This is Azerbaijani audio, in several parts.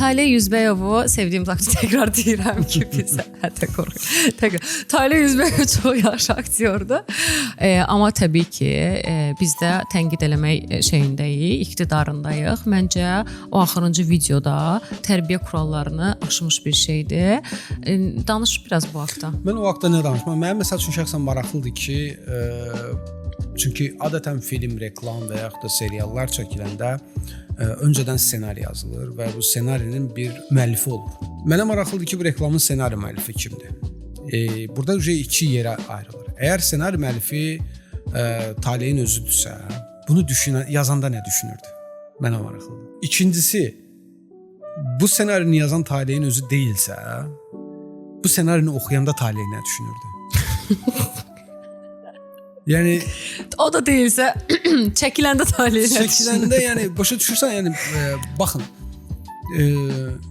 Taleh Yüzbəyovu sevdiyim aktor, tekrar deyirəm ki, bizə hətta qorxuram. Taleh Yüzbəyovu çox yaxşı aktyordur. Amma təbii ki, biz də tənqid eləmək şeyindəyik, iqtidarındayıq. Məncə o axırıncı videoda tərbiyə kurallarını aşmış bir şeydir. Danış biraz bu haqda. Mən o haqda nə danışmam? Mənim məsəl üçün şəxsən maraqlıdır ki, çünki adətən film, reklam və yaxud da seriallar çəkiləndə öncədən ssenari yazılır və bu ssenarinin bir müəllifi olur. Mənə maraqlıdır ki, bu reklamın ssenari müəllifi kimdir? Burada iki yerə ayrılır. Əgər ssenari müəllifi Talehin özüdürsə, bunu yazanda nə düşünürdü? Mənə maraqlıdır. İkincisi, bu ssenarini yazan Talehin özü deyilsə, bu ssenarini oxuyanda Taleh nə düşünürdü? Yəni o da deyilsə çəkiləndə Taleh nə düşünürdü? Çəkiləndə yəni başa düşürsən, yəni baxın.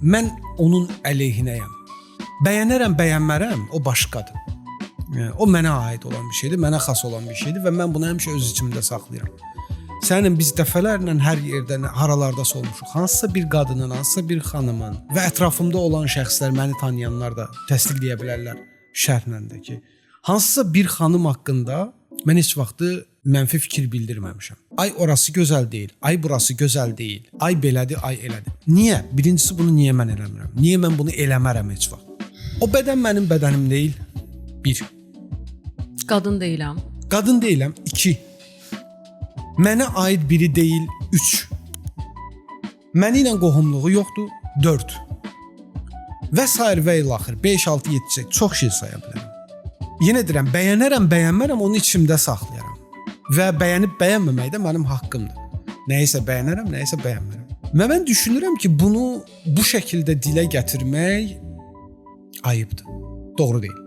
Mən onun əleyhinəyəm. Bəyənərəm, bəyənmərəm, o başqadır. O mənə aid olan bir şeydir, mənə xas olan bir şeydir və mən bunu həmişə öz içimdə saxlayıram. Sənin biz dəfələrlə hər yerdə, haralarda olmuşuq. Hansısa bir qadının, hansısa bir xanımın və ətrafımda olan şəxslər, məni tanıyanlar da təsdiqləyə bilərlər şərhlə də ki, hansısa bir xanım haqqında mən heç vaxtı mənfi fikir bildirməmişəm. Ay orası gözəl deyil, ay burası gözəl deyil, ay belədir, ay elədir. Niyə? Birincisi bunu niyə mən eləmirəm? Niyə mən bunu eləmərəm heç vaxt? O bədən mənim bədənim deyil. 1. Qadın deyiləm. Qadın deyiləm. 2. Mənə aid biri deyil. 3. Məni ilə qohumluğu yoxdur. 4. Və sair və ilaxır. 5, 6, 7, çox şey saya bilərəm. Yenə deyirəm, bəyənərəm, bəyənmərəm, onu içimdə saxlayaram. Və bəyənib bəyənməmək də mənim haqqımdır. Nəyisə bəyənərəm, nəyisə bəyənmərəm. Və mən düşünürəm ki, bunu bu şəkildə dilə gətirmək ayıbdır. Doğru deyil.